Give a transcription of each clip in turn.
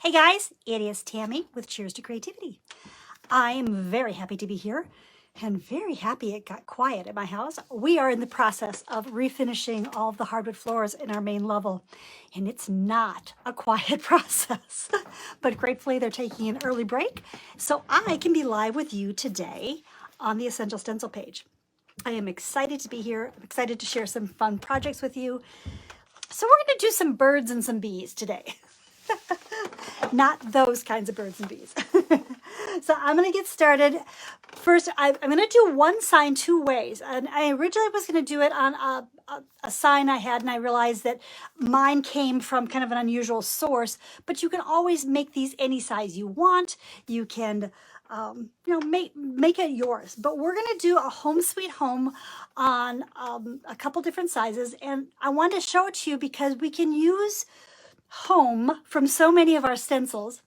Hey guys, it is Tammy with Cheers to Creativity. I am very happy to be here and very happy it got quiet at my house. We are in the process of refinishing all of the hardwood floors in our main level, and it's not a quiet process, but gratefully they're taking an early break so I can be live with you today on the Essential Stencil page. I am excited to be here. I'm excited to share some fun projects with you. So we're going to do some birds and some bees today. Not those kinds of birds and bees. So I'm going to get started. First, I'm going to do one sign two ways. And I originally was going to do it on a sign I had, and I realized that mine came from kind of an unusual source. But you can always make these any size you want. You can make it yours. But we're going to do a home sweet home on a couple different sizes. And I want to show it to you because we can use home from so many of our stencils,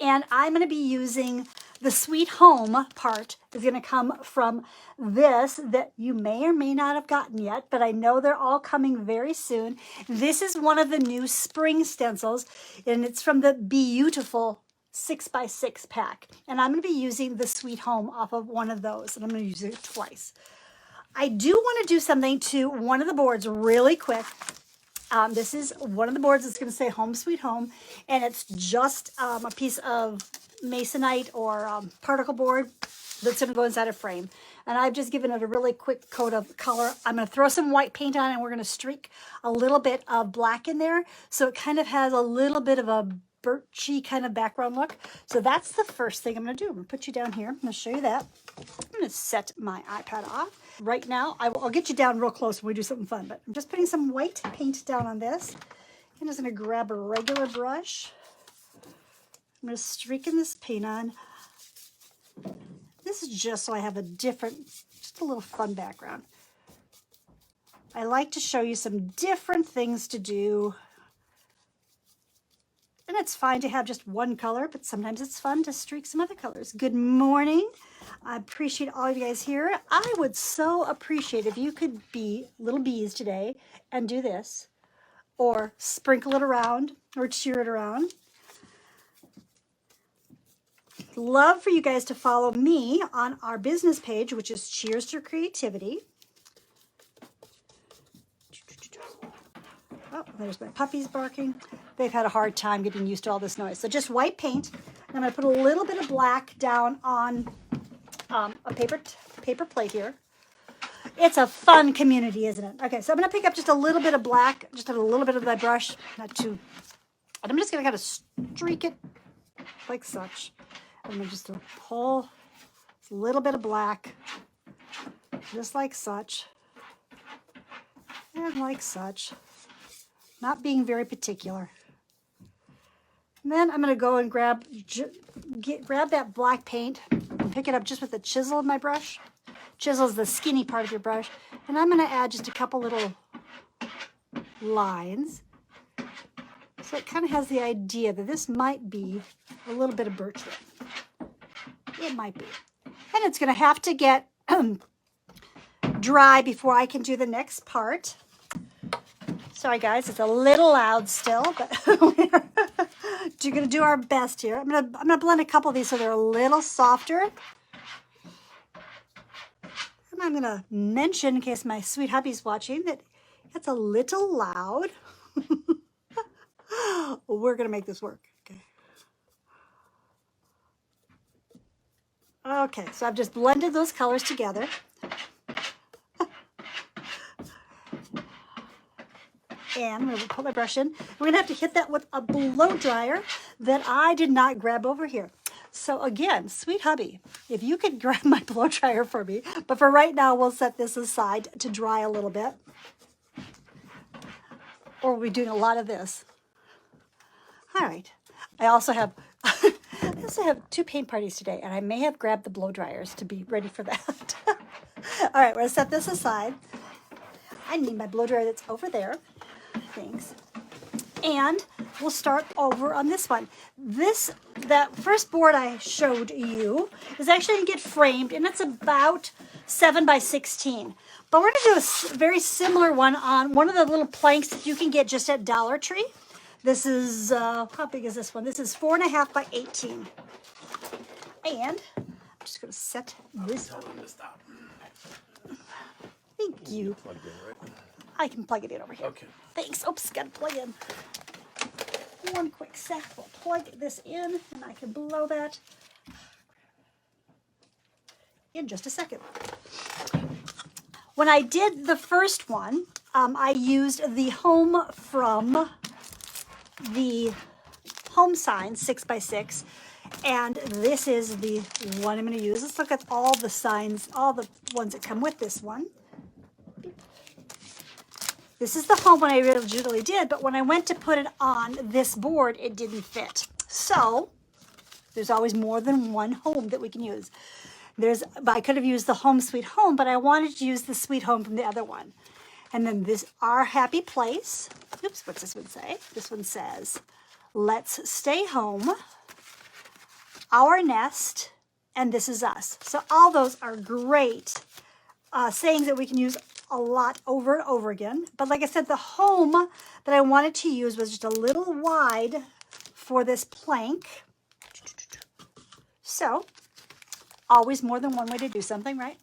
and I'm going to be using the sweet home part is going to come from this that you may or may not have gotten yet, but I know they're all coming very soon. This is one of the new spring stencils, and it's from the Bee-You-Tiful 6x6 pack, and I'm going to be using the sweet home off of one of those, and I'm going to use it twice. I do want to do something to one of the boards really quick. This is one of the boards that's going to say Home Sweet Home, and it's just a piece of masonite or particle board that's going to go inside a frame. And I've just given it a really quick coat of color. I'm going to throw some white paint on, and we're going to streak a little bit of black in there, so it kind of has a little bit of a birchy kind of background look. So that's the first thing I'm going to do. I'm going to put you down here. I'm going to show you that. I'm going to set my iPad off. Right now, I'll get you down real close when we do something fun, but I'm just putting some white paint down on this. I'm just going to grab a regular brush. I'm going to streak in this paint on. This is just so I have a different, just a little fun background. I like to show you some different things to do. And it's fine to have just one color, but sometimes it's fun to streak some other colors. Good morning. I appreciate all of you guys here. I would so appreciate if you could be little bees today and do this, or sprinkle it around, or cheer it around. Love for you guys to follow me on our business page, which is Cheers to Creativity. Oh, there's my puppies barking. They've had a hard time getting used to all this noise. So just white paint. I'm going to put a little bit of black down on a paper plate here. It's a fun community, isn't it? Okay, so I'm going to pick up just a little bit of black, just a little bit of my brush, not too. And I'm just going to kind of streak it like such. I'm going to just pull a little bit of black, just like such, and like such. Not being very particular. And then I'm going to go and grab that black paint and pick it up just with the chisel of my brush. Chisel is the skinny part of your brush. And I'm going to add just a couple little lines. So it kind of has the idea that this might be a little bit of birchwood. It might be. And it's going to have to get dry before I can do the next part. Sorry guys, it's a little loud still, but we're going to do our best here. I'm going to blend a couple of these so they're a little softer. And I'm going to mention, in case my sweet hubby's watching, that it's a little loud. We're going to make this work. Okay, so I've just blended those colors together. And I'm going to put my brush in. We're going to have to hit that with a blow dryer that I did not grab over here. So again, sweet hubby, if you could grab my blow dryer for me. But for right now, we'll set this aside to dry a little bit. Or we'll be doing a lot of this. All right. I also have two paint parties today, and I may have grabbed the blow dryers to be ready for that. All right, we're going to set this aside. I need my blow dryer that's over there. Thanks. And we'll start over on this one. That first board I showed you is actually going to get framed, and it's about 7x16. But we're going to do a very similar one on one of the little planks that you can get just at Dollar Tree. This is, how big is this one? This is 4.5 by 18. And I'm just going to set this. Tell them to stop. Thank you. Plugged in, right? I can plug it in over here. Okay. Thanks. Oops, got to plug in. One quick sec. We'll plug this in, and I can blow that in just a second. When I did the first one, I used the home from the home sign 6x6, and this is the one I'm going to use. Let's look at all the signs, all the ones that come with this one. This is the home one I originally did, but when I went to put it on this board, it didn't fit. So there's always more than one home that we can use. I could have used the home sweet home, but I wanted to use the sweet home from the other one. And then this, our happy place. Oops, what's this one say? This one says, let's stay home, our nest, and this is us. So all those are great sayings that we can use a lot over and over again. But like I said, the home that I wanted to use was just a little wide for this plank. So always more than one way to do something, right?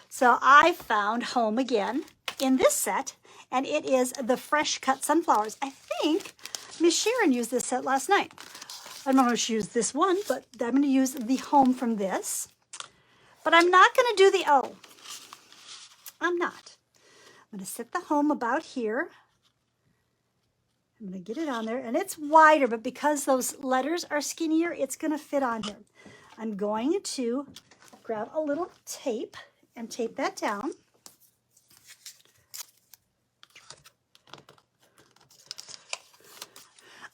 So I found home again in this set, and it is the fresh cut sunflowers. I think Miss Sharon used this set last night. I don't know if she used this one, but I'm going to use the home from this. But I'm not going to do the O. I'm not. I'm going to set the home about here. I'm going to get it on there, and it's wider, but because those letters are skinnier, it's going to fit on here. I'm going to grab a little tape and tape that down.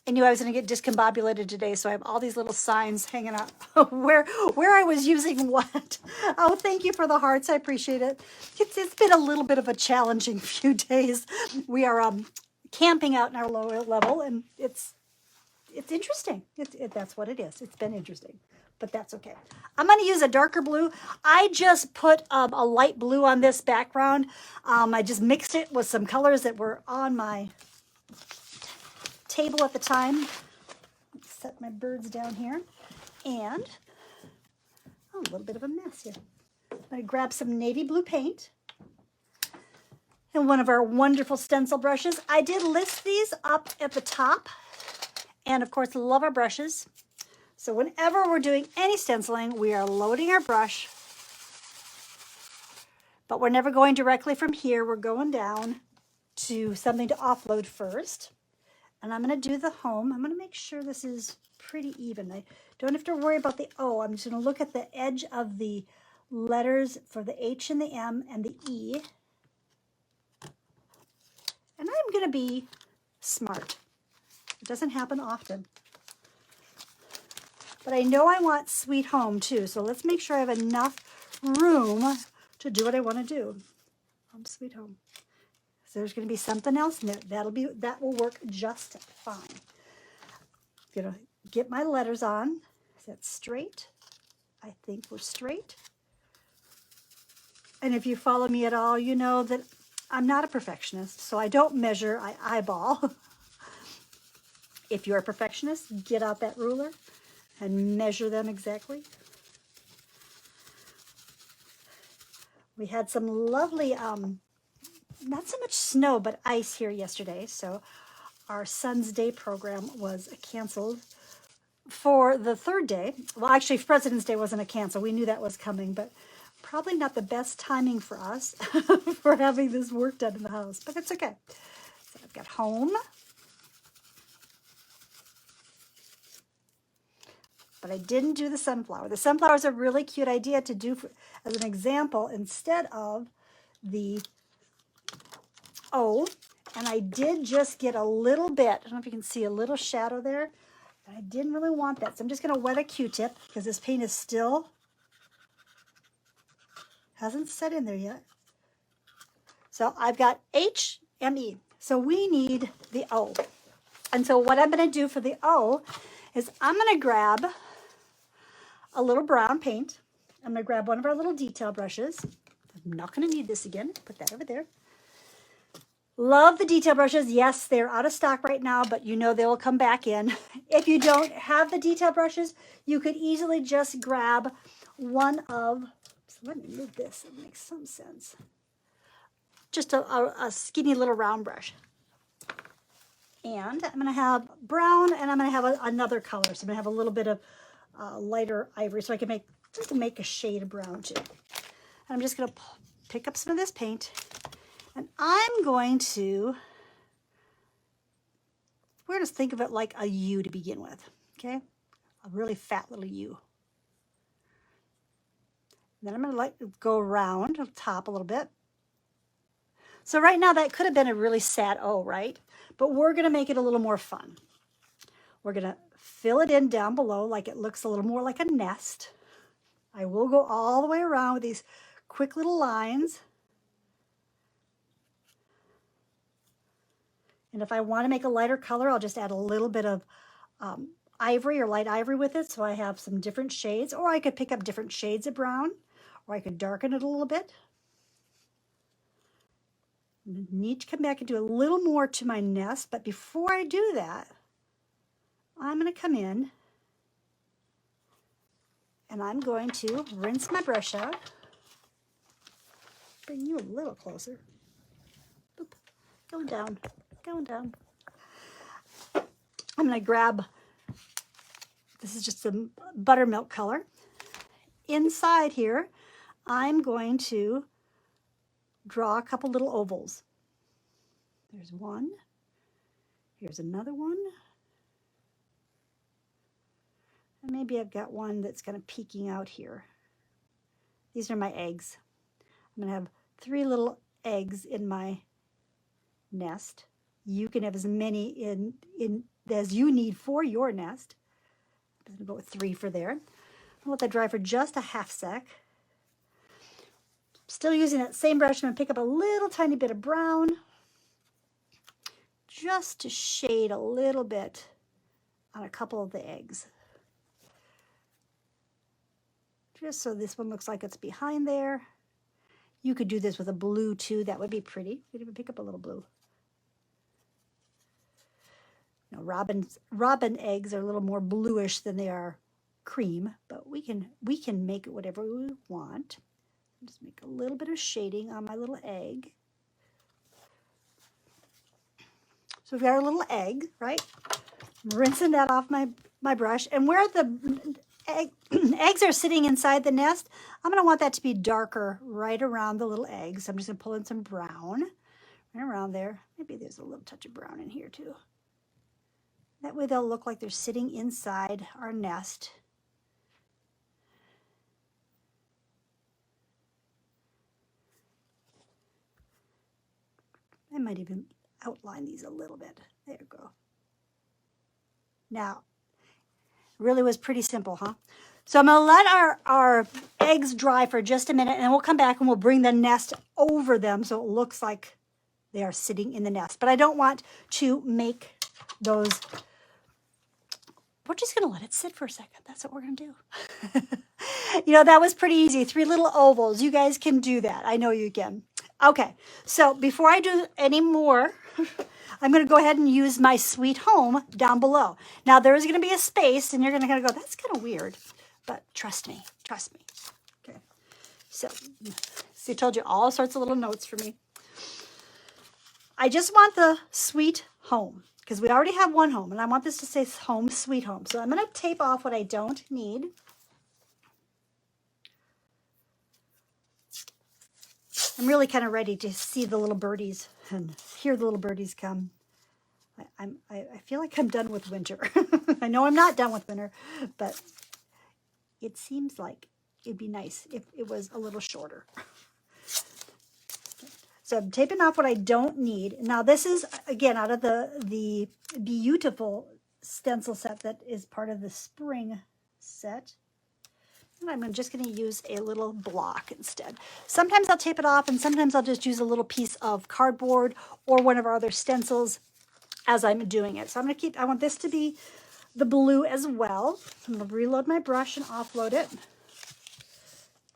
I knew I was going to get discombobulated today, so I have all these little signs hanging out where I was using what. Oh, thank you for the hearts. I appreciate it. It's been a little bit of a challenging few days. We are camping out in our lower level, and it's interesting. That's what it is. It's been interesting, but that's okay. I'm going to use a darker blue. I just put a light blue on this background. I just mixed it with some colors that were on my table at the time. Let's set my birds down here. And a little bit of a mess here. I'm going to grab some navy blue paint and one of our wonderful stencil brushes. I did list these up at the top, and of course love our brushes. So whenever we're doing any stenciling, we are loading our brush, but we're never going directly from here. We're going down to something to offload first. And I'm going to do the home. I'm going to make sure this is pretty even. I don't have to worry about the O. I'm just going to look at the edge of the letters for the H and the M and the E. And I'm going to be smart. It doesn't happen often. But I know I want sweet home too. So let's make sure I have enough room to do what I want to do. Home sweet home. So there's going to be something else in there. That will work just fine. I'm going to get my letters on. Is that straight? I think we're straight. And if you follow me at all, you know that I'm not a perfectionist, so I don't measure, I eyeball. If you're a perfectionist, get out that ruler and measure them exactly. We had some lovely not so much snow, but ice here yesterday. So our Son's Day program was canceled for the third day. Well, actually, President's Day wasn't a cancel. We knew that was coming, but probably not the best timing for us for having this work done in the house, but it's okay. So I've got home. But I didn't do the sunflower. The sunflower is a really cute idea to do as an example instead of the O, and I did just get a little bit, I don't know if you can see a little shadow there, but I didn't really want that. So I'm just going to wet a Q-tip because this paint is still, hasn't set in there yet. So I've got H, M, E. So we need the O. And so what I'm going to do for the O is I'm going to grab a little brown paint. I'm going to grab one of our little detail brushes. I'm not going to need this again. Put that over there. Love the detail brushes. Yes, they're out of stock right now, but you know they will come back in. If you don't have the detail brushes, you could easily just grab one of, so let me move this, it makes some sense. Just a skinny little round brush. And I'm going to have brown, and I'm going to have another color. So I'm going to have a little bit of lighter ivory, so I can make a shade of brown too. And I'm just going to pick up some of this paint, and I'm going to, we're going to think of it like a U to begin with, okay? A really fat little U. And then I'm going to let it go around the top a little bit. So right now that could have been a really sad O, right? But we're going to make it a little more fun. We're going to fill it in down below like it looks a little more like a nest. I will go all the way around with these quick little lines. And if I want to make a lighter color, I'll just add a little bit of ivory or light ivory with it, so I have some different shades. Or I could pick up different shades of brown, or I could darken it a little bit. I need to come back and do a little more to my nest, but before I do that, I'm going to come in and I'm going to rinse my brush out. Bring you a little closer. Boop. Going down, going down. I'm going to grab, this is just some buttermilk color. Inside here, I'm going to draw a couple little ovals. There's one. Here's another one. And maybe I've got one that's kind of peeking out here. These are my eggs. I'm going to have 3 little eggs in my nest. You can have as many in as you need for your nest. I'm going to go with 3 for there. I'll let that dry for just a half sec. Still using that same brush, I'm going to pick up a little tiny bit of brown just to shade a little bit on a couple of the eggs. Just so this one looks like it's behind there. You could do this with a blue too. That would be pretty. You could even pick up a little blue. Now, robin eggs are a little more bluish than they are cream, but we can make it whatever we want. Just make a little bit of shading on my little egg. So we've got our little egg, right? I'm rinsing that off my brush. And where the eggs are sitting inside the nest, I'm going to want that to be darker right around the little eggs. So I'm just going to pull in some brown right around there. Maybe there's a little touch of brown in here too. That way they'll look like they're sitting inside our nest. I might even outline these a little bit. There you go. Now, really was pretty simple, huh? So I'm going to let our eggs dry for just a minute, and then we'll come back and we'll bring the nest over them so it looks like they are sitting in the nest. But I don't want to make those. We're just going to let it sit for a second. That's what we're going to do. You know, that was pretty easy. 3 little ovals. You guys can do that. I know you can. Okay, so before I do any more, I'm going to go ahead and use my Sweet Home down below. Now, there is going to be a space, and you're going to kind of go, that's kind of weird. But trust me, trust me. Okay, so see, I told you all sorts of little notes for me. I just want the Sweet Home, because we already have one home, and I want this to say Home, Sweet Home. So I'm going to tape off what I don't need. I'm really kind of ready to see the little birdies and hear the little birdies come. I feel like I'm done with winter. I know I'm not done with winter, but it seems like it'd be nice if it was a little shorter. So I'm taping off what I don't need. Now this is, again, out of the Bee-You-Tiful stencil set that is part of the spring set. And I'm just going to use a little block instead. Sometimes I'll tape it off, and sometimes I'll just use a little piece of cardboard or one of our other stencils as I'm doing it. So I'm going to I want this to be the blue as well. I'm going to reload my brush and offload it.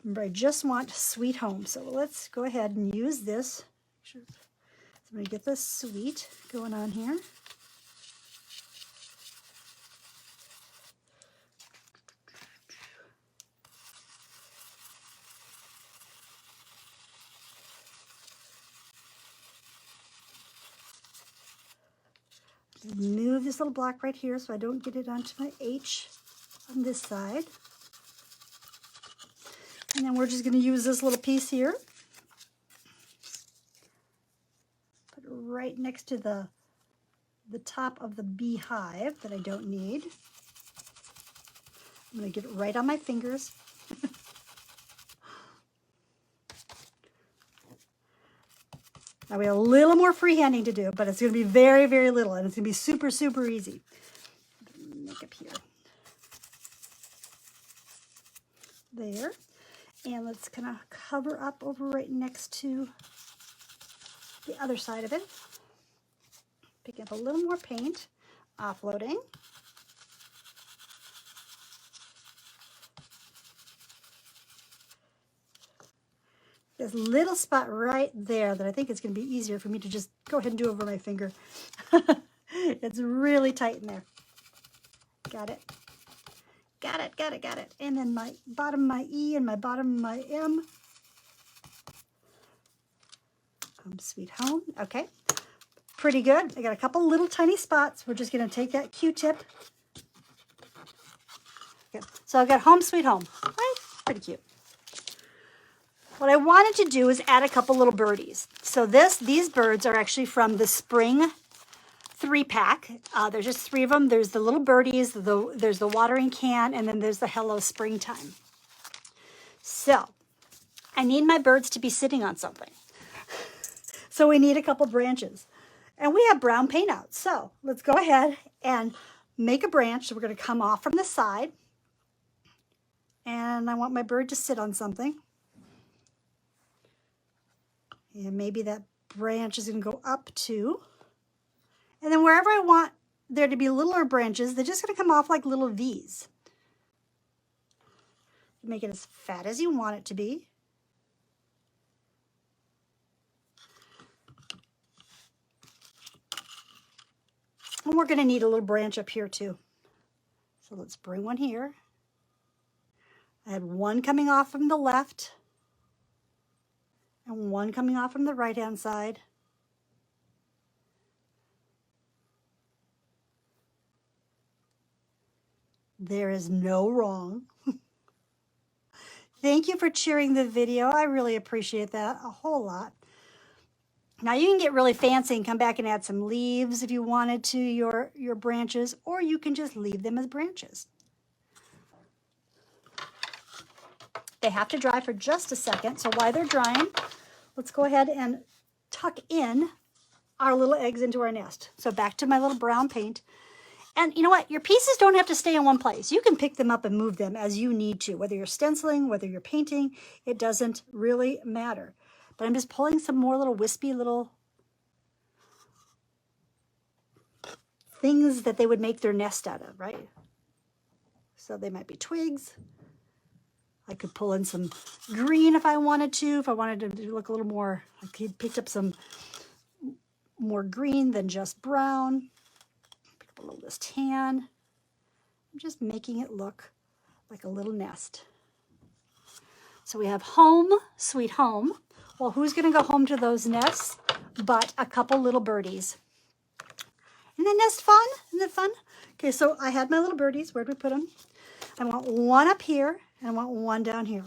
Remember, I just want Sweet Home. So let's go ahead and use this. Some I'm going to get this sweet going on here. Move this little block right here so I don't get it onto my H on this side. And then we're just going to use this little piece here. Put it right next to the top of the beehive that I don't need. I'm going to get it right on my fingers. Now we have a little more freehanding to do, but it's going to be very, very little, and it's going to be super, super easy. Make up here. There. And let's kind of cover up over right next to the other side of it. Pick up a little more paint, offloading. This little spot right there that I think it's going to be easier for me to just go ahead and do over my finger. It's really tight in there. Got it. Got it, got it, got it. And then my bottom of my E and my bottom of my M. Home sweet home. Okay. Pretty good. I got a couple little tiny spots. We're just going to take that Q-tip. Okay. So I've got home sweet home. Right? Pretty cute. What I wanted to do is add a couple little birdies. So these birds are actually from the spring 3-pack. There's just 3 of them. There's the little birdies, there's the watering can, and then there's the Hello Springtime. So I need my birds to be sitting on something. So we need a couple branches. And we have brown paint out. So let's go ahead and make a branch. So we're going to come off from the side. And I want my bird to sit on something. And maybe that branch is going to go up too. And then wherever I want there to be littler branches, they're just going to come off like little V's. Make it as fat as you want it to be. And we're going to need a little branch up here too. So let's bring one here. I had one coming off from the left and one coming off from the right-hand side. There is no wrong. Thank you for cheering the video. I really appreciate that a whole lot. Now you can get really fancy and come back and add some leaves if you wanted to your branches, or you can just leave them as branches. They have to dry for just a second. So while they're drying, let's go ahead and tuck in our little eggs into our nest. So back to my little brown paint. And you know what? Your pieces don't have to stay in one place. You can pick them up and move them as you need to, whether you're stenciling, whether you're painting, it doesn't really matter. But I'm just pulling some more little wispy little things that they would make their nest out of, right? So they might be twigs. I could pull in some green if I wanted to. If I wanted to look a little more, I could pick up some more green than just brown. Pick up a little this tan. I'm just making it look like a little nest. So we have home, sweet home. Well, who's going to go home to those nests but a couple little birdies? Isn't that nest fun? Isn't that fun? Okay, so I had my little birdies. Where'd we put them? I want one up here, and I want one down here.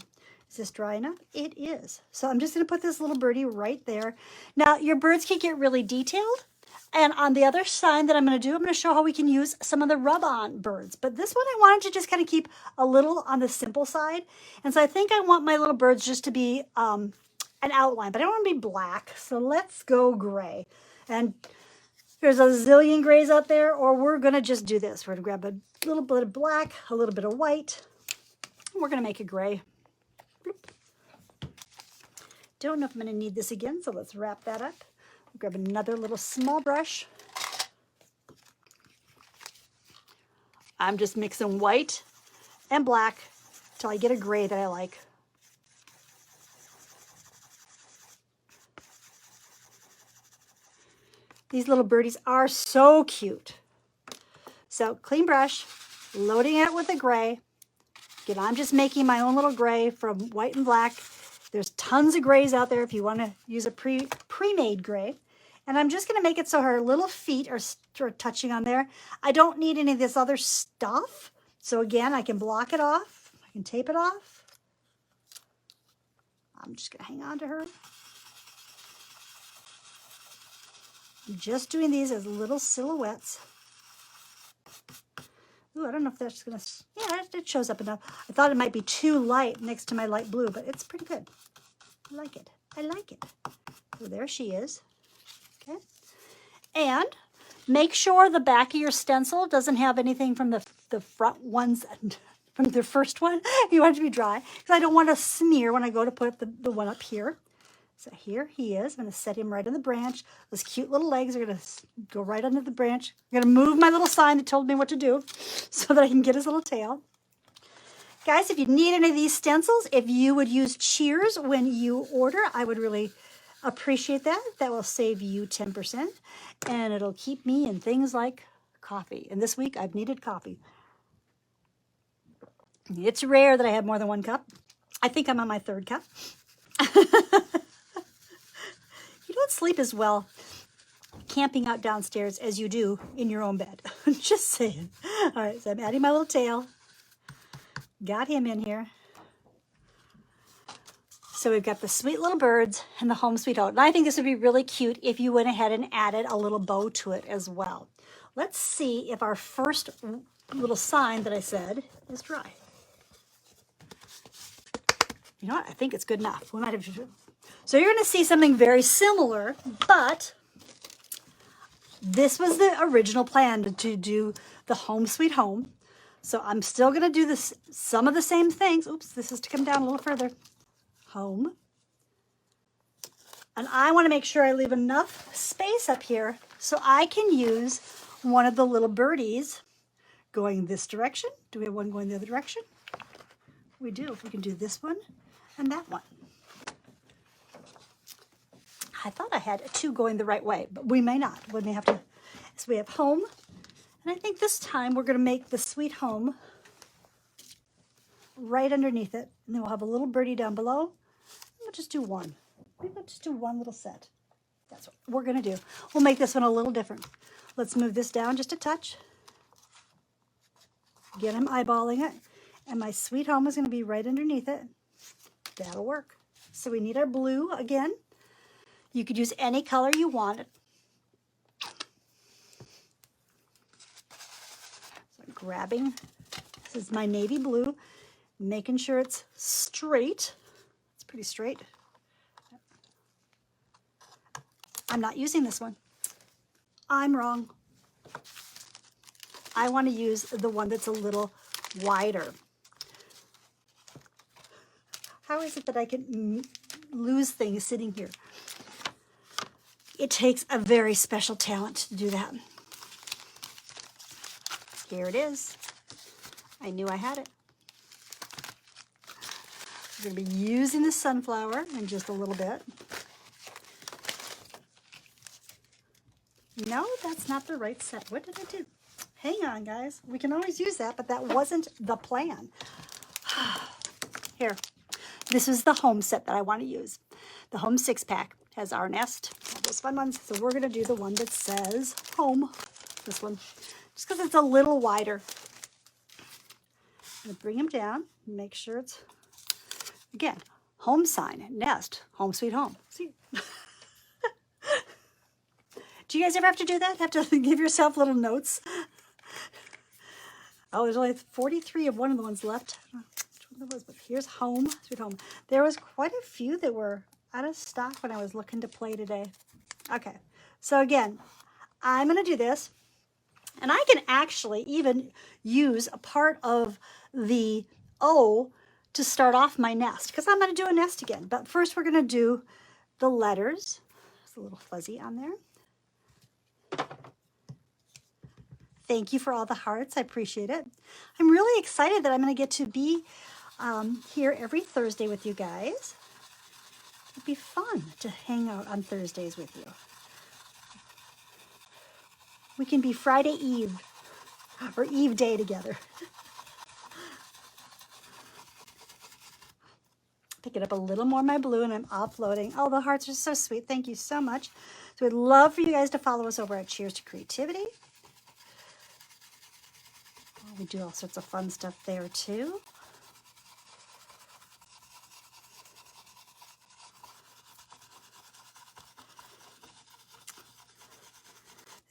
Is this dry enough? It is. So I'm just going to put this little birdie right there. Now, your birds can get really detailed. And on the other side that I'm going to do, I'm going to show how we can use some of the rub-on birds. But this one I wanted to just kind of keep a little on the simple side. And so I think I want my little birds just to be an outline, but I don't want to be black. So let's go gray. And there's a zillion grays out there, or we're going to just do this. We're going to grab a little bit of black, a little bit of white, and we're going to make a gray. Bloop. Don't know if I'm going to need this again, so let's wrap that up. Grab another little small brush. I'm just mixing white and black till I get a gray that I like. These little birdies are so cute. So clean brush, loading it with a gray. Again, I'm just making my own little gray from white and black. There's tons of grays out there if you want to use a pre-made gray. And I'm just going to make it so her little feet are touching on there. I don't need any of this other stuff. So again, I can block it off. I can tape it off. I'm just going to hang on to her. I'm just doing these as little silhouettes. Ooh, I don't know if that's going to, yeah, it shows up enough. I thought it might be too light next to my light blue, but it's pretty good. I like it. I like it. So there she is. Okay. And make sure the back of your stencil doesn't have anything from the front ones, from the first one. You want it to be dry, because I don't want to smear when I go to put the one up here. So here he is. I'm going to set him right on the branch. Those cute little legs are going to go right under the branch. I'm going to move my little sign that told me what to do so that I can get his little tail. Guys, if you need any of these stencils, if you would use Cheers when you order, I would really appreciate that. That will save you 10%. And it'll keep me in things like coffee. And this week, I've needed coffee. It's rare that I have more than one cup. I think I'm on my third cup. You don't sleep as well camping out downstairs as you do in your own bed. Just saying. All right, so I'm adding my little tail. Got him in here. So we've got the sweet little birds and the home sweet home. And I think this would be really cute if you went ahead and added a little bow to it as well. Let's see if our first little sign that I said is dry. You know what? I think it's good enough. We might have. So you're going to see something very similar, but this was the original plan to do the home sweet home. So I'm still going to do this, some of the same things. Oops, this is to come down a little further. Home. And I want to make sure I leave enough space up here so I can use one of the little birdies going this direction. Do we have one going the other direction? We do. If we can do this one and that one. I thought I had two going the right way, but we may not. We may have to. So we have home. And I think this time we're going to make the sweet home right underneath it. And then we'll have a little birdie down below. We'll just do one. Maybe we'll just do one little set. That's what we're going to do. We'll make this one a little different. Let's move this down just a touch. Again, I'm eyeballing it. And my sweet home is going to be right underneath it. That'll work. So we need our blue again. You could use any color you want. So I'm grabbing, this is my navy blue, making sure it's straight. It's pretty straight. I'm not using this one. I'm wrong. I want to use the one that's a little wider. How is it that I can lose things sitting here? It takes a very special talent to do that. Here it is. I knew I had it. I'm going to be using the sunflower in just a little bit. No, that's not the right set. What did I do? Hang on, guys. We can always use that, but that wasn't the plan. Here. This is the home set that I want to use. The home 6-pack has our nest, all those fun ones. So we're going to do the one that says home. This one. Just because it's a little wider. I'm going to bring them down. Make sure it's, again, home sign, nest, home sweet home. See? Do you guys ever have to do that? Have to give yourself little notes? Oh, there's only 43 of one of the ones left. I don't know which one that was, but here's home, sweet home. There was quite a few that were out of stock when I was looking to play today. Okay, so again, I'm going to do this. And I can actually even use a part of the O to start off my nest, because I'm going to do a nest again. But first we're going to do the letters. There's a little fuzzy on there. Thank you for all the hearts. I appreciate it. I'm really excited that I'm going to get to be here every Thursday with you guys. It'd be fun to hang out on Thursdays with you. We can be Friday Eve or Eve Day together. Picking up a little more of my blue and I'm offloading. Oh, the hearts are so sweet. Thank you so much. So we'd love for you guys to follow us over at Cheers to Creativity. We do all sorts of fun stuff there too.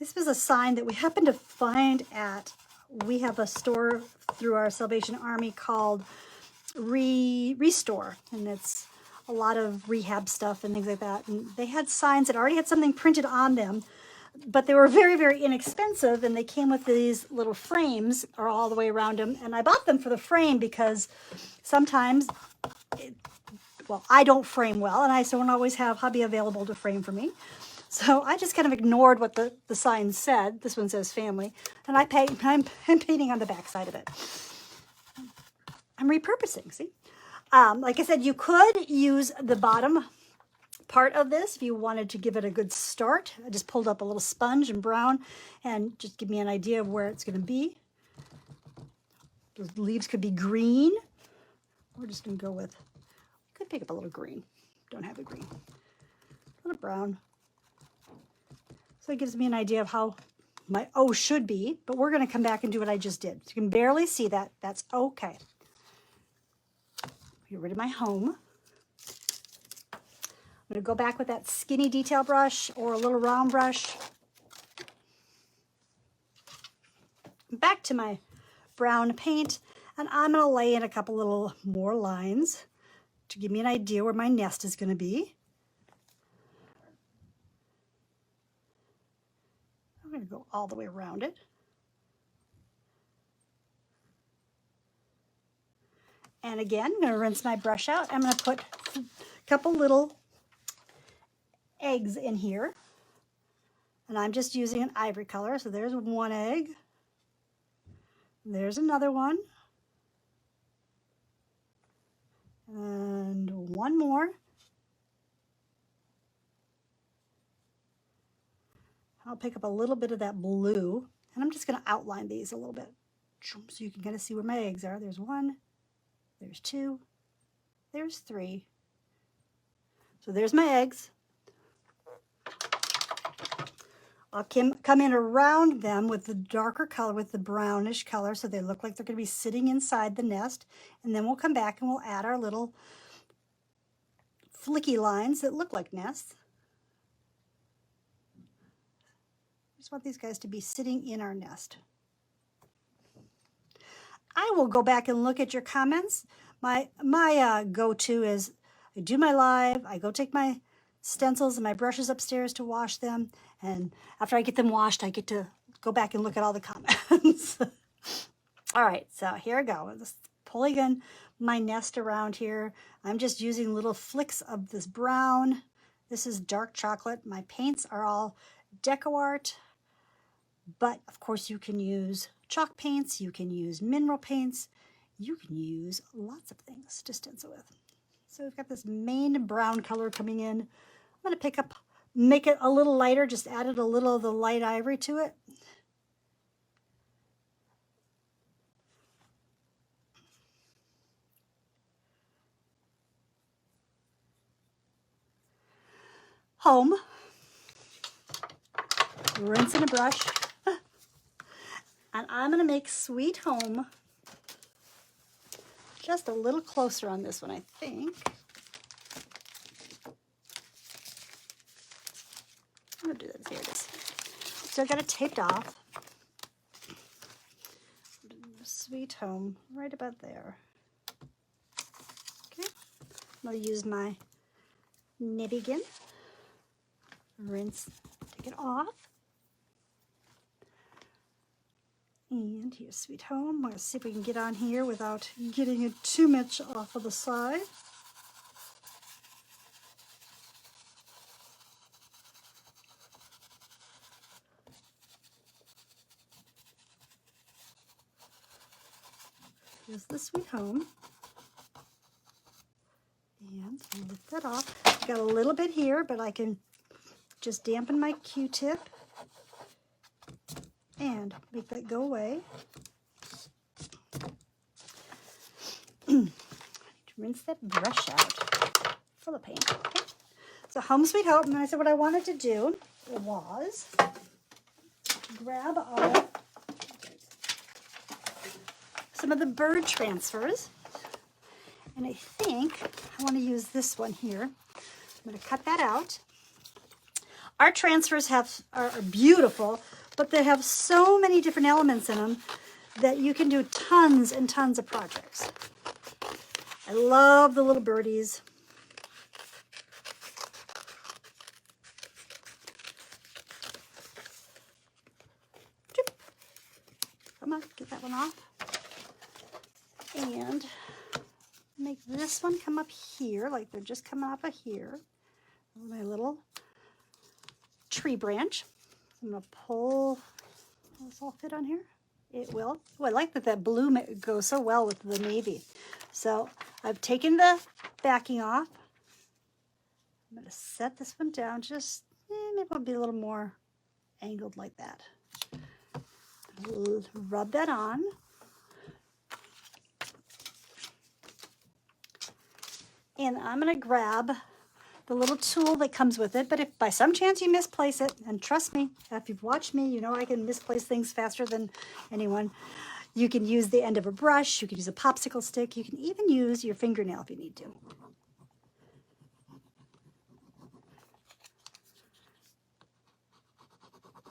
This was a sign that we happened to find at, we have a store through our Salvation Army called Restore, and it's a lot of rehab stuff and things like that. And they had signs that already had something printed on them, but they were very, very inexpensive, and they came with these little frames or all the way around them. And I bought them for the frame because sometimes, well, I don't frame well, and I don't always have hubby available to frame for me. So I just kind of ignored what the sign said. This one says family, and I'm painting on the back side of it. I'm repurposing, see? Like I said, you could use the bottom part of this if you wanted to give it a good start. I just pulled up a little sponge in brown and just give me an idea of where it's going to be. Those leaves could be green. We're just going to go with, could pick up a little green. Don't have a green. A little brown. So it gives me an idea of how my O should be, but we're going to come back and do what I just did. So you can barely see that. That's okay. Get rid of my home. I'm going to go back with that skinny detail brush or a little round brush. Back to my brown paint, and I'm going to lay in a couple little more lines to give me an idea where my nest is going to be. I'm going to go all the way around it. And again, I'm going to rinse my brush out. I'm going to put a couple little eggs in here. And I'm just using an ivory color. So there's one egg. There's another one. And one more. I'll pick up a little bit of that blue. And I'm just going to outline these a little bit, so you can kind of see where my eggs are. There's one. There's two, there's three. So there's my eggs. I'll come in around them with the darker color, with the brownish color, so they look like they're going to be sitting inside the nest. And then we'll come back and we'll add our little flicky lines that look like nests. I just want these guys to be sitting in our nest. I will go back and look at your comments. My go-to is I do my live, I go take my stencils and my brushes upstairs to wash them, and after I get them washed, I get to go back and look at all the comments. All right, so here I go. I'm just pulling in my nest around here. I'm just using little flicks of this brown. This is dark chocolate. My paints are all decor, but of course you can use chalk paints, you can use mineral paints, you can use lots of things to stencil with. So we've got this main brown color coming in. I'm going to pick up, make it a little lighter, just added a little of the light ivory to it. Home. Rinse in a brush. And I'm going to make Sweet Home just a little closer on this one, I think. I'm going to do that. Here it is. So I got it taped off. Sweet Home, right about there. Okay. I'm going to use my nib again. Rinse, take it off. And here's Sweet Home. I'm going to see if we can get on here without getting it too much off of the side. Here's the Sweet Home. And lift that off. I've got a little bit here, but I can just dampen my Q-tip. and make that go away. Rinse that brush out. Full of paint. Okay. So home sweet home. And I said what I wanted to do was grab some of the bird transfers. And I think I want to use this one here. I'm going to cut that out. Our transfers are beautiful, but they have so many different elements in them that you can do tons and tons of projects. I love the little birdies. Come on, get that one off. And make this one come up here, like they're just coming off of here. My little tree branch. I'm going to pull. Will this all fit on here? It will. Oh, I like that blue goes so well with the navy. So I've taken the backing off. I'm going to set this one down just, maybe it'll be a little more angled like that. Rub that on. And I'm going to grab the little tool that comes with it, but if by some chance you misplace it, and trust me, if you've watched me, you know I can misplace things faster than anyone. You can use the end of a brush, you can use a popsicle stick, you can even use your fingernail if you need to.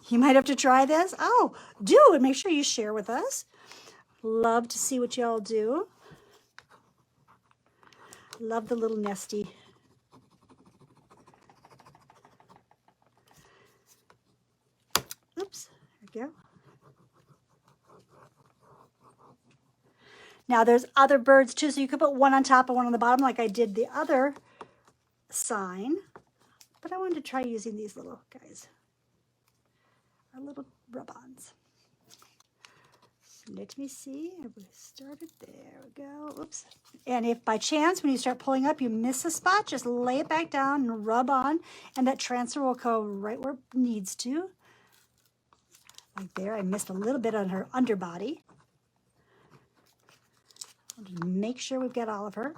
You might have to try this. Oh, do, and make sure you share with us. Love to see what y'all do. Love the little nesty. Oops, there we go. Now there's other birds too, so you could put one on top and one on the bottom like I did the other sign. But I wanted to try using these little guys. Our little rub-ons. So let me see. We started there. We go. Oops. And if by chance when you start pulling up you miss a spot, just lay it back down and rub on, and that transfer will go right where it needs to. Like there. I missed a little bit on her underbody. I'll just make sure we've got all of her.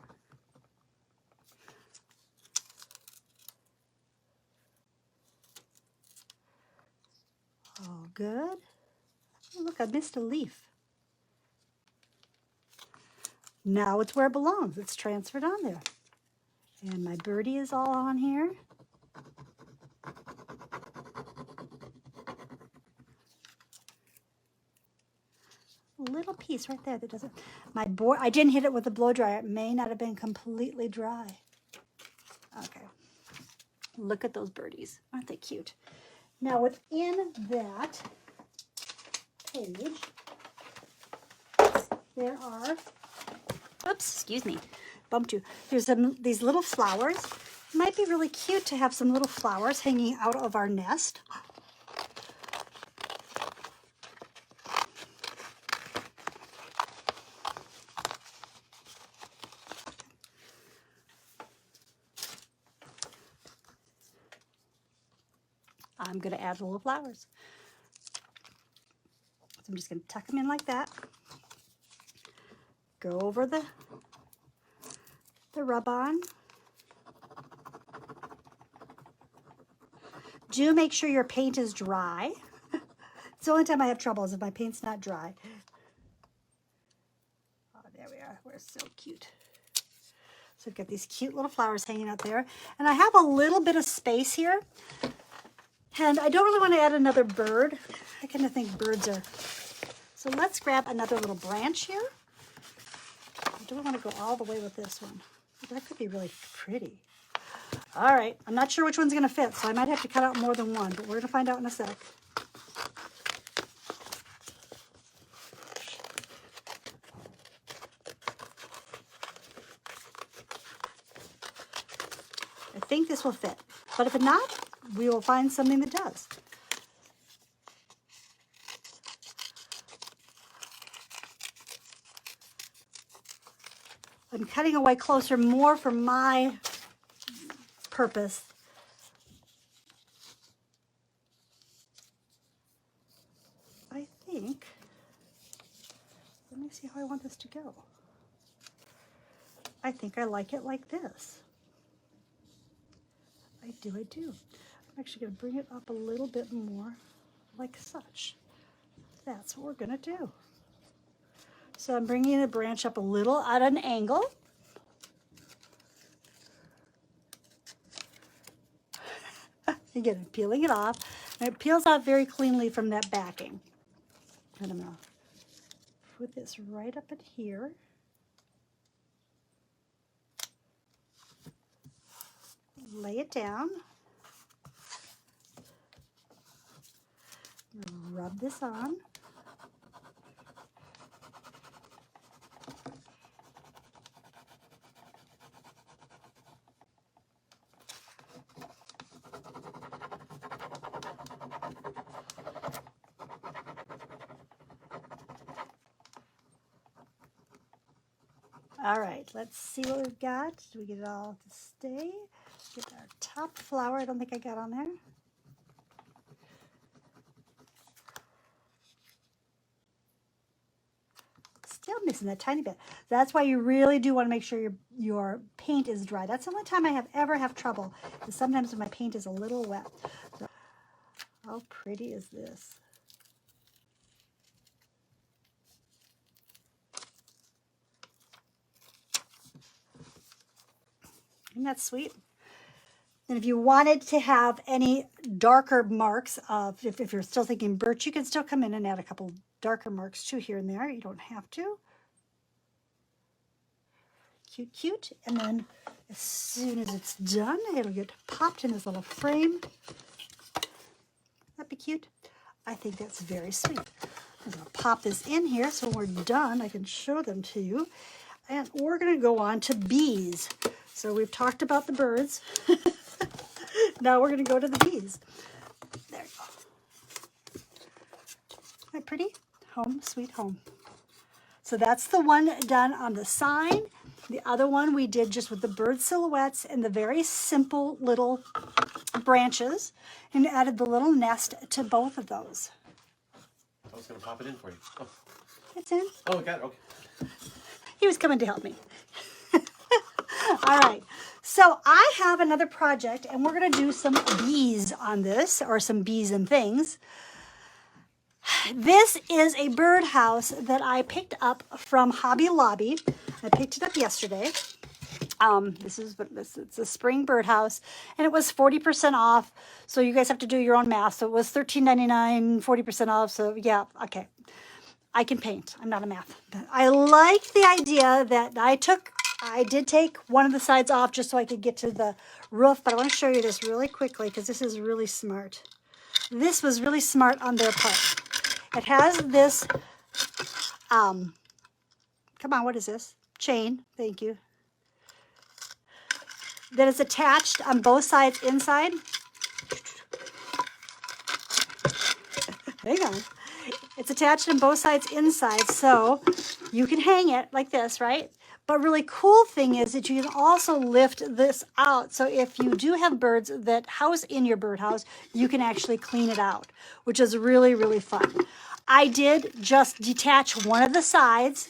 All good. Oh, look, I missed a leaf. Now it's where it belongs. It's transferred on there. And my birdie is all on here. A little piece right there that doesn't. My board, I didn't hit it with a blow dryer. It may not have been completely dry. Okay. Look at those birdies. Aren't they cute? Now within that page, there are, oops, excuse me, bumped you. There's these little flowers. It might be really cute to have some little flowers hanging out of our nest. I'm going to add little flowers. So I'm just going to tuck them in like that. Go over the rub-on. Do make sure your paint is dry. It's the only time I have trouble is if my paint's not dry. Oh, there we are. We're so cute. So I've got these cute little flowers hanging out there. And I have a little bit of space here. And I don't really want to add another bird. I kind of think birds are... So let's grab another little branch here. I don't want to go all the way with this one. That could be really pretty. All right. I'm not sure which one's going to fit, so I might have to cut out more than one, but we're going to find out in a sec. I think this will fit, but if it not, we will find something that does. I'm cutting away closer more for my purpose. I want this to go. I think I like it like this. I do. I'm actually going to bring it up a little bit more, like such. That's what we're going to do. So I'm bringing the branch up a little at an angle. Again, peeling it off. And it peels off very cleanly from that backing. And I'm going to put this right up in here. Lay it down. Rub this on. All right, let's see what we've got. Do we get it all to stay? Get our top flower. I don't think I got on there. Still missing that tiny bit. That's why you really do want to make sure your paint is dry. That's the only time I ever have trouble, is sometimes when my paint is a little wet. So, how pretty is this? Isn't that sweet? And if you wanted to have any darker marks, if you're still thinking birch, you can still come in and add a couple darker marks too here and there. You don't have to. Cute, cute. And then as soon as it's done, it'll get popped in this little frame. That'd be cute. I think that's very sweet. I'm going to pop this in here so when we're done, I can show them to you. And we're going to go on to bees. So we've talked about the birds. Now we're going to go to the bees. There you go. Isn't that pretty? Home, sweet home. So that's the one done on the sign. The other one we did just with the bird silhouettes and the very simple little branches, and added the little nest to both of those. I was going to pop it in for you. Oh. It's in. Oh, got it. Okay. He was coming to help me. All right. So I have another project, and we're going to do some bees on this, or some bees and things. This is a birdhouse that I picked up from Hobby Lobby. I picked it up yesterday. It's a spring birdhouse, and it was 40% off. So you guys have to do your own math. So it was $13.99, 40% off. So yeah, okay. I can paint. I'm not a math. But I like the idea that I did take one of the sides off just so I could get to the roof. But I want to show you this really quickly because this is really smart. This was really smart on their part. It has this, come on, what is this? Chain, thank you. That is attached on both sides inside. Hang on. It's attached on both sides inside, so you can hang it like this, right? But really cool thing is that you can also lift this out. So if you do have birds that house in your birdhouse, you can actually clean it out, which is really, really fun. I did just detach one of the sides.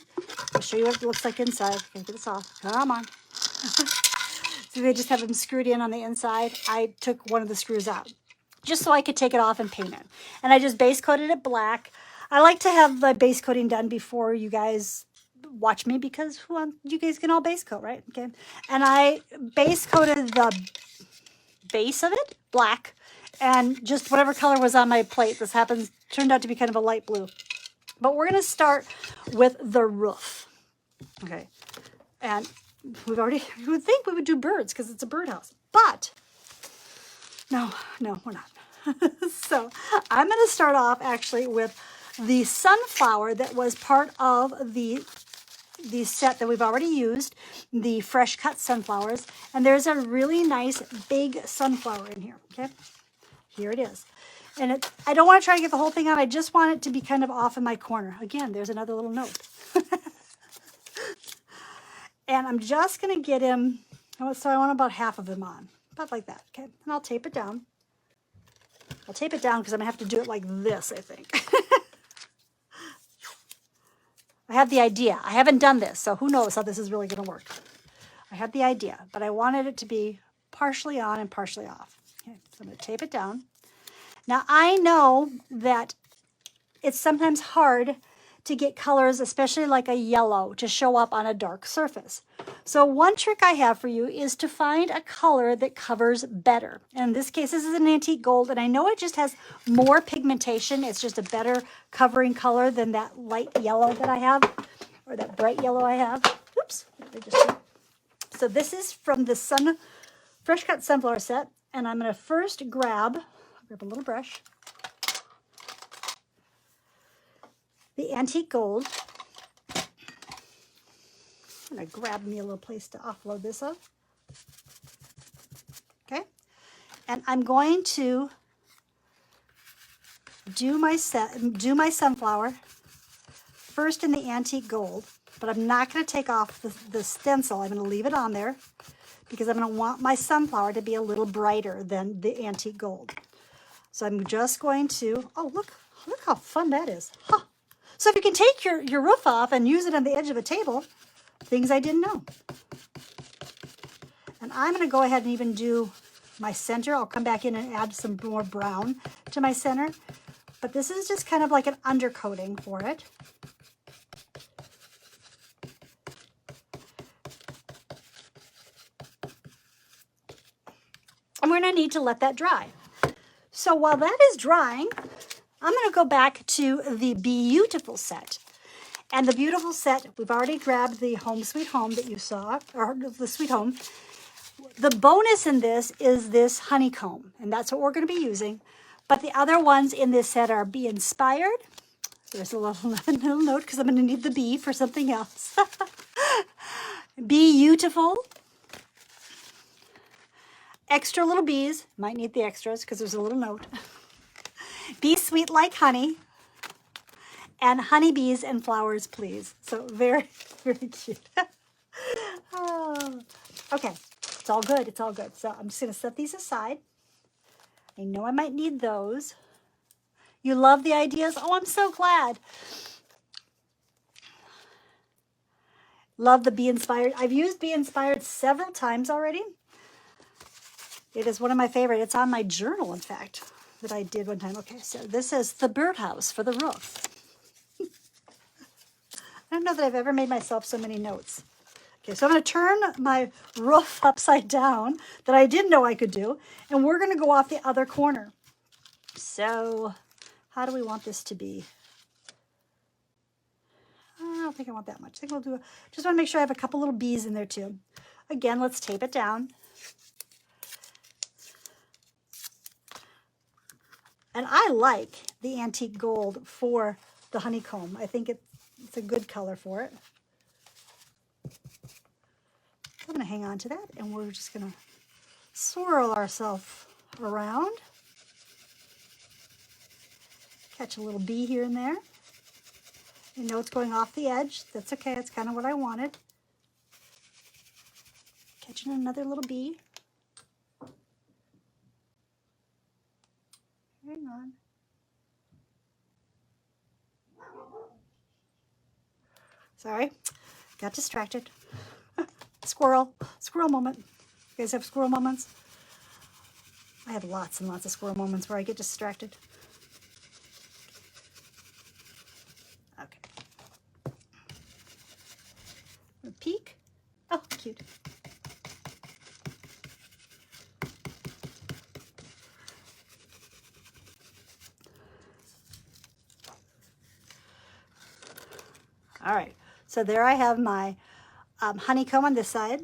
I'll show you what it looks like inside. Okay, get this off. Come on. So they just have them screwed in on the inside. I took one of the screws out just so I could take it off and paint it. And I just base coated it black. I like to have the base coating done before you guys watch me because you guys can all base coat, right? Okay. And I base coated the base of it black and just whatever color was on my plate. This turned out to be kind of a light blue. But we're going to start with the roof. Okay. And you would think we would do birds because it's a birdhouse. But no, we're not. So I'm going to start off actually with the sunflower that was part of the set that we've already used, the fresh cut sunflowers. And there's a really nice big sunflower in here, okay? Here it is. And I don't want to try to get the whole thing out. I just want it to be kind of off in my corner. Again, there's another little note. And I'm just going to get him, so I want about half of him on. About like that, okay? And I'll tape it down. I'll tape it down because I'm going to have to do it like this, I think. I have the idea. I haven't done this, so who knows how this is really going to work. I had the idea, but I wanted it to be partially on and partially off. Okay, so I'm going to tape it down. Now, I know that it's sometimes hard to get colors, especially like a yellow, to show up on a dark surface. So one trick I have for you is to find a color that covers better. And in this case, this is an antique gold, and I know it just has more pigmentation. It's just a better covering color than that light yellow that I have, or that bright yellow I have. Oops. So this is from the Fresh Cut Sunflower set, and I'm going to first grab a little brush, the antique gold. I'm going to grab me a little place to offload this up. Okay. And I'm going to do my sunflower first in the antique gold, but I'm not going to take off the stencil. I'm going to leave it on there because I'm going to want my sunflower to be a little brighter than the antique gold. So I'm just going to, oh, look how fun that is. Huh. So if you can take your roof off and use it on the edge of a table, things I didn't know. And I'm going to go ahead and even do my center. I'll come back in and add some more brown to my center. But this is just kind of like an undercoating for it. And we're going to need to let that dry. So while that is drying, I'm going to go back to the Bee-You-Tiful set. And the beautiful set, we've already grabbed the Home Sweet Home that you saw, or the Sweet Home. The bonus in this is this honeycomb, and that's what we're going to be using. But the other ones in this set are Bee Inspired. There's a little note because I'm going to need the bee for something else. Bee-You-Tiful. Extra little bees, might need the extras because there's a little note. Be sweet like honey, and honeybees and flowers, please. So very, very cute. Oh, okay, it's all good. It's all good. So I'm just going to set these aside. I know I might need those. You love the ideas? Oh, I'm so glad. Love the Bee Inspired. I've used Bee Inspired several times already. It is one of my favorite. It's on my journal, in fact, that I did one time. Okay, so this is the Birdhouse for the roof. I don't know that I've ever made myself so many notes. Okay, so I'm going to turn my roof upside down that I didn't know I could do, and we're going to go off the other corner. So how do we want this to be? I don't think I want that much. I think we'll do, just want to make sure I have a couple little bees in there too. Again, let's tape it down. And I like the antique gold for the honeycomb. I think it's a good color for it. I'm going to hang on to that, and we're just going to swirl ourselves around. Catch a little bee here and there. You know it's going off the edge. That's okay. That's kind of what I wanted. Catching another little bee. Hang on. Sorry, got distracted. Squirrel moment. You guys have squirrel moments? I have lots and lots of squirrel moments where I get distracted. Okay. A peek. Oh, cute. All right, so there I have my honeycomb on this side.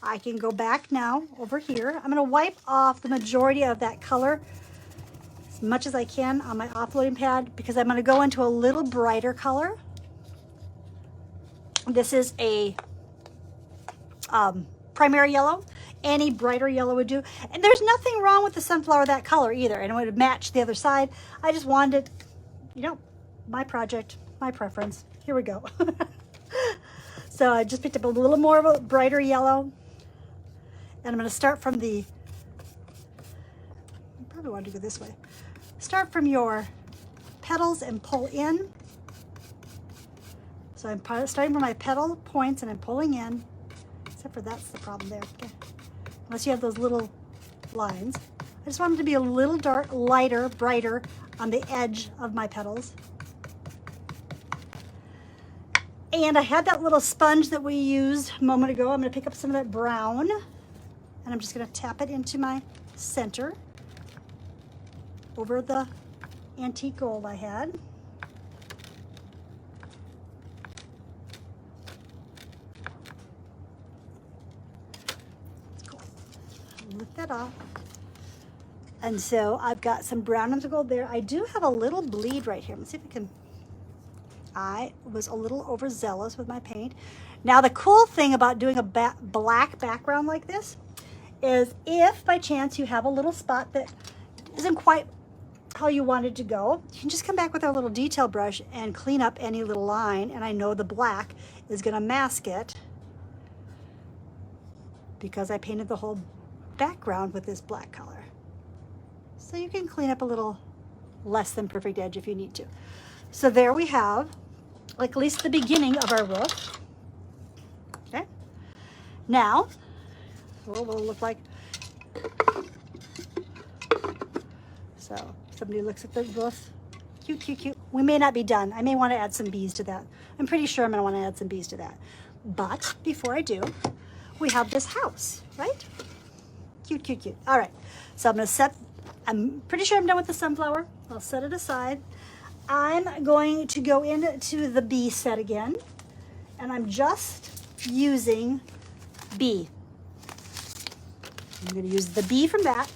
I can go back now over here. I'm going to wipe off the majority of that color as much as I can on my offloading pad because I'm going to go into a little brighter color. This is a primary yellow. Any brighter yellow would do. And there's nothing wrong with the sunflower that color either. And it would match the other side. I just wanted, you know, my project, my preference. Here we go. So I just picked up a little more of a brighter yellow. And I'm going to start from the, I probably want to go this way. Start from your petals and pull in. So So I'm starting from my petal points and I'm pulling in, except for that's the problem there. Okay. Unless you have those little lines. I just want them to be a little dark, lighter, brighter on the edge of my petals. And I had that little sponge that we used a moment ago. I'm going to pick up some of that brown and I'm just going to tap it into my center over the antique gold I had. Cool. Lift that off. And so I've got some brown and gold there. I do have a little bleed right here. Let's see if I can. I was a little overzealous with my paint. Now the cool thing about doing a black background like this is if by chance you have a little spot that isn't quite how you want it to go, you can just come back with our little detail brush and clean up any little line, and I know the black is going to mask it because I painted the whole background with this black color. So you can clean up a little less than perfect edge if you need to. So there we have, like, at least the beginning of our roof. Okay. Now, what will it look like? So somebody looks at the roof. Cute, cute, cute. We may not be done. I may want to add some bees to that. I'm pretty sure I'm going to want to add some bees to that. But before I do, we have this house, right? Cute, cute, cute. All right. So I'm pretty sure I'm done with the sunflower. I'll set it aside. I'm going to go into the bee set again, and I'm just using bee. I'm going to use the bee from that.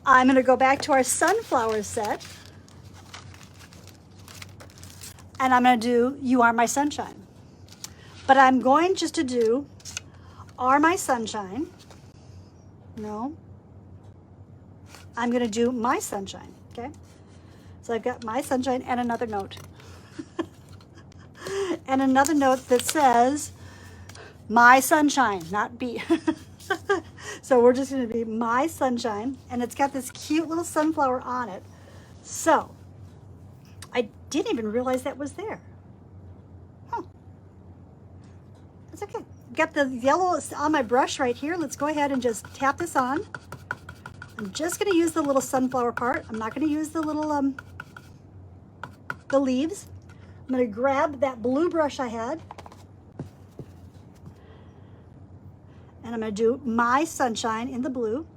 I'm going to go back to our sunflower set, and I'm going to do You Are My Sunshine. But I'm going just to do Are My Sunshine. No. I'm going to do My Sunshine, okay? So I've got My Sunshine and another note. And another note that says My Sunshine, not B. So we're just going to be My Sunshine, and it's got this cute little sunflower on it. So I didn't even realize that was there. Huh. That's okay. Got the yellow on my brush right here. Let's go ahead and just tap this on. I'm just going to use the little sunflower part. I'm not going to use the little the leaves. I'm going to grab that blue brush I had, and I'm going to do My Sunshine in the blue.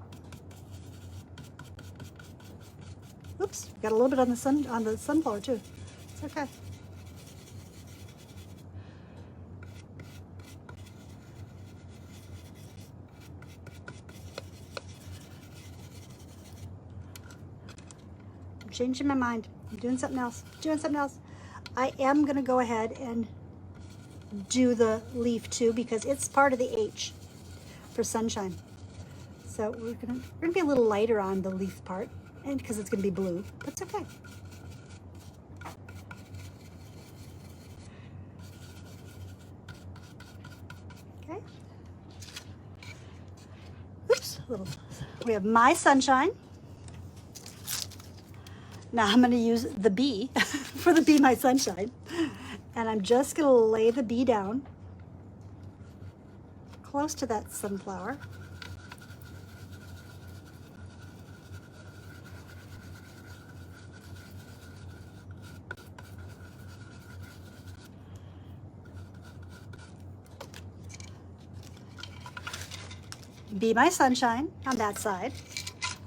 Oops, got a little bit on the sunflower too. It's okay. I'm changing my mind. I'm doing something else. I am going to go ahead and do the leaf too because it's part of the H for sunshine. So we're going to be a little lighter on the leaf part, and because it's going to be blue. That's okay. Okay. Oops. We have My Sunshine. Now I'm going to use the bee for the Be My Sunshine. And I'm just going to lay the bee down close to that sunflower. Be My Sunshine on that side.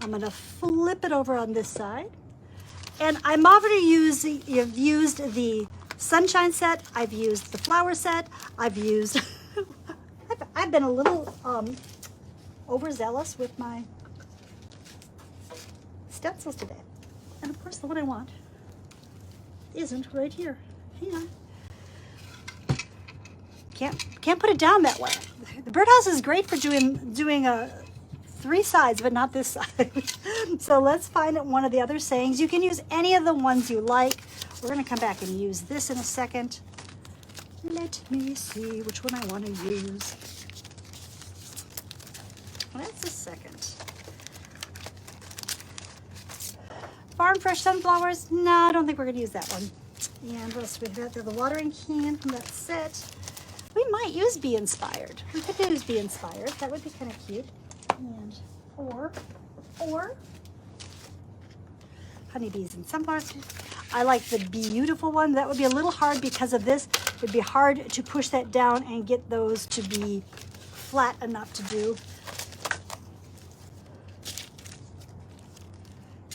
I'm going to flip it over on this side. And I'm already used the sunshine set. I've used the flower set. I've used, I've been a little overzealous with my stencils today. And of course the one I want isn't right here. Hang on. Can't put it down that way. The Birdhouse is great for doing 3 sides, but not this side. So let's find one of the other sayings. You can use any of the ones you like. We're going to come back and use this in a second. Let me see which one I want to use. That's a second. Farm Fresh Sunflowers? No, I don't think we're going to use that one. And what else do we have? The watering can from that set. We might use Bee Inspired. We could use Bee Inspired. That would be kind of cute. And or honeybees and sunflowers. I like the Bee-You-Tiful one. That would be a little hard because of this. It'd be hard to push that down and get those to be flat enough to do.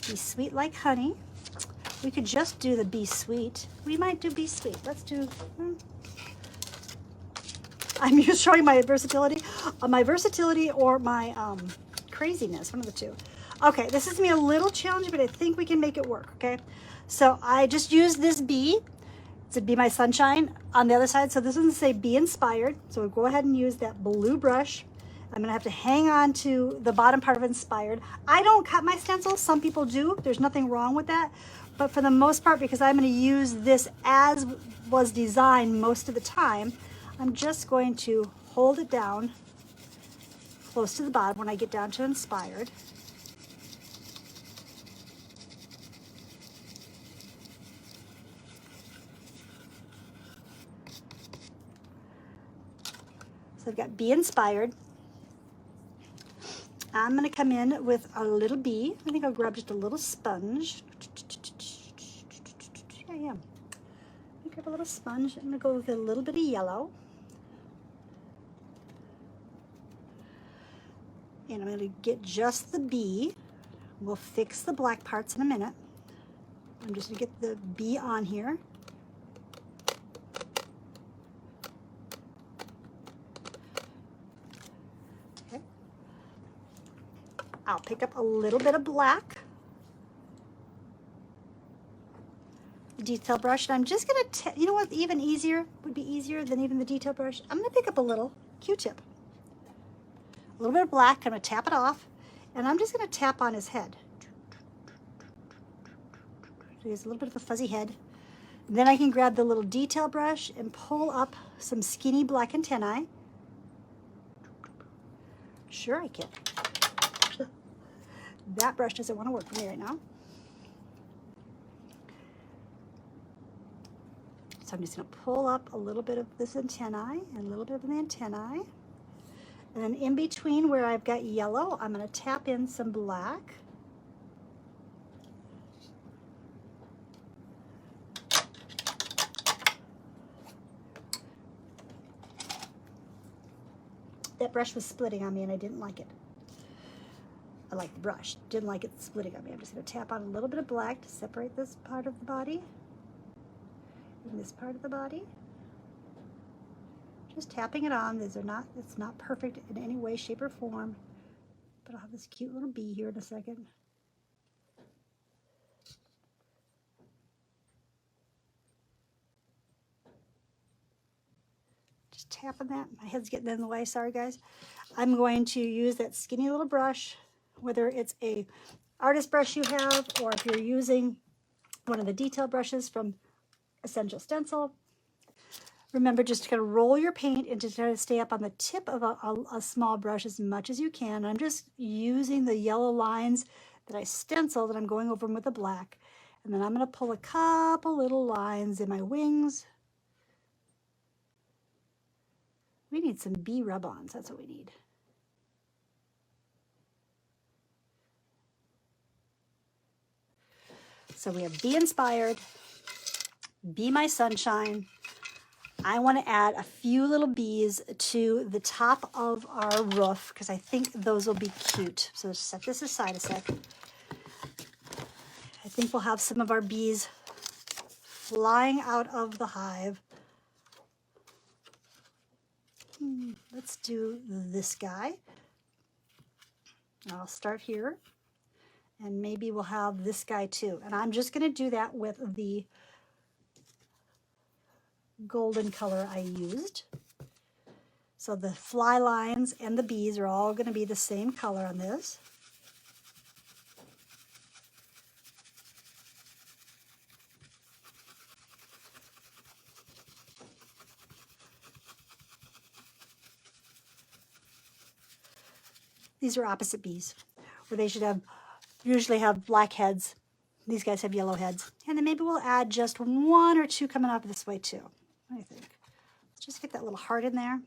Be Sweet Like Honey. We could just do the Be Sweet. We might do Be Sweet. Let's do... I'm just showing my versatility. My versatility or my craziness, one of the two. Okay, this is gonna be a little challenging, but I think we can make it work, okay? So I just used this bee to be my sunshine on the other side. So this one's say Be Inspired. So we'll go ahead and use that blue brush. I'm gonna have to hang on to the bottom part of Inspired. I don't cut my stencils, some people do. There's nothing wrong with that. But for the most part, because I'm gonna use this as was designed most of the time, I'm just going to hold it down close to the bottom when I get down to Inspired. So I've got Be Inspired. I'm going to come in with a little bee. I think I'll grab just a little sponge. Yeah, I am. Grab a little sponge. I'm going to go with a little bit of yellow. And I'm going to get just the bee. We'll fix the black parts in a minute. I'm just going to get the bee on here. Okay. I'll pick up a little bit of black. Detail brush, and I'm just going to, you know what, even easier, would be easier than even the detail brush. I'm going to pick up a little Q-tip. A little bit of black, I'm going to tap it off, and I'm just going to tap on his head. So he has a little bit of a fuzzy head. And then I can grab the little detail brush and pull up some skinny black antennae. Sure I can. That brush doesn't want to work for me right now. So I'm just going to pull up a little bit of this antennae and a little bit of the antennae. And then in between where I've got yellow, I'm going to tap in some black. That brush was splitting on me and I didn't like it. I like the brush, didn't like it splitting on me. I'm just going to tap on a little bit of black to separate this part of the body and this part of the body. Just tapping it on. These are not, it's not perfect in any way, shape, or form. But I'll have this cute little bee here in a second. Just tapping that. My head's getting in the way, sorry guys. I'm going to use that skinny little brush, whether it's a artist brush you have, or if you're using one of the detail brushes from Essential Stencil. Remember just to kind of roll your paint and to try to stay up on the tip of a small brush as much as you can. I'm just using the yellow lines that I stenciled and I'm going over them with the black. And then I'm going to pull a couple little lines in my wings. We need some bee rub-ons, that's what we need. So we have Be Inspired, Be My Sunshine. I want to add a few little bees to the top of our roof because I think those will be cute. So set this aside a sec. I think we'll have some of our bees flying out of the hive. Let's do this guy. I'll start here. And maybe we'll have this guy too. And I'm just going to do that with the golden color I used. So the fly lines and the bees are all going to be the same color on this. These are opposite bees, where they should have usually have black heads. These guys have yellow heads. And then maybe we'll add just 1 or 2 coming up this way too. What do you think? Let's just get that little heart in there.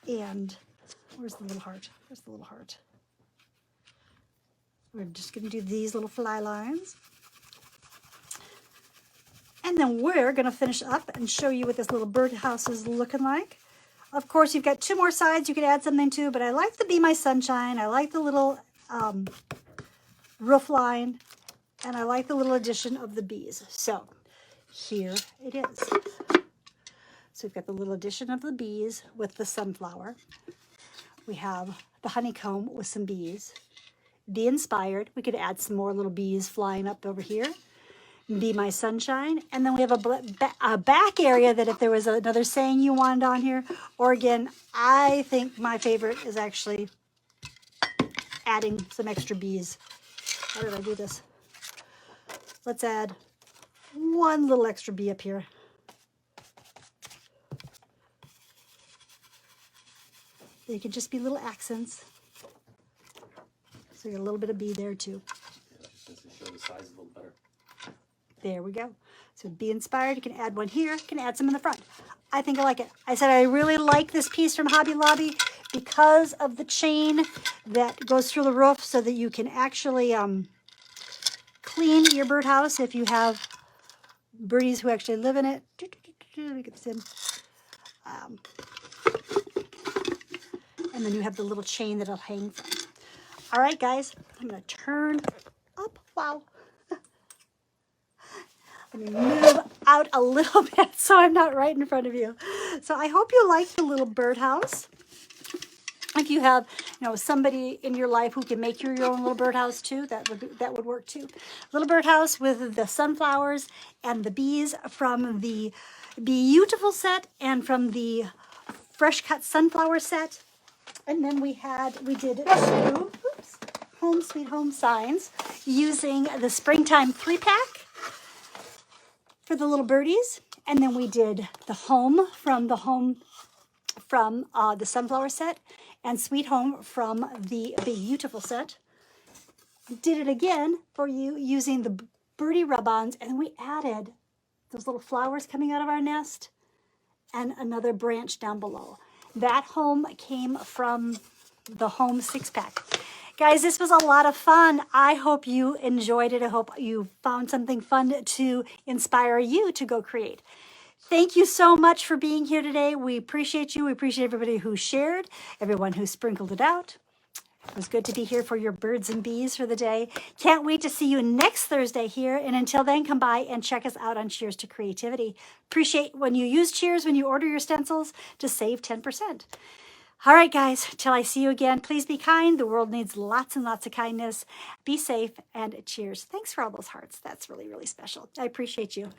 And where's the little heart? Where's the little heart? We're just going to do these little fly lines. And then we're going to finish up and show you what this little birdhouse is looking like. Of course, you've got 2 more sides you could add something to, but I like the Be My Sunshine. I like the little roof line, and I like the little addition of the bees. So here it is. So we've got the little addition of the bees with the sunflower. We have the honeycomb with some bees. Be inspired. We could add some more little bees flying up over here. Be My Sunshine. And then we have a back area that if there was another saying you wanted on here, or again, I think my favorite is actually adding some extra bees. How did I do this? Let's add 1 little extra bee up here. They could just be little accents. So you got a little bit of bee there too. Yeah, just to show the size a little better. There we go. So be inspired. You can add 1 here. You can add some in the front. I think I like it. I said I really like this piece from Hobby Lobby because of the chain that goes through the roof so that you can actually clean your birdhouse if you have birdies who actually live in it. Let me get this in. And then you have the little chain that it'll hang from. All right, guys, I'm going to turn up. Wow. Let me move out a little bit so I'm not right in front of you. So I hope you like the little birdhouse. If you have, somebody in your life who can make your own little birdhouse too, that would work too. Little birdhouse with the sunflowers and the bees from the Bee-You-Tiful set and from the fresh cut sunflower set. And then we did 2 Home Sweet Home signs using the springtime 3-pack for the little birdies. And then we did the home from the sunflower set and Sweet Home from the Bee-You-Tiful set. Did it again for you using the birdie rub-ons, and we added those little flowers coming out of our nest and another branch down below. That home came from the home 6-pack. Guys, this was a lot of fun. I hope you enjoyed it. I hope you found something fun to inspire you to go create. Thank you so much for being here today. We appreciate you. We appreciate everybody who shared, everyone who sprinkled it out. It was good to be here for your birds and bees for the day. Can't wait to see you next Thursday here. And until then, come by and check us out on Cheers to Creativity. Appreciate when you use Cheers when you order your stencils to save 10%. All right, guys, till I see you again, please be kind. The world needs lots and lots of kindness. Be safe and cheers. Thanks for all those hearts. That's really, really special. I appreciate you.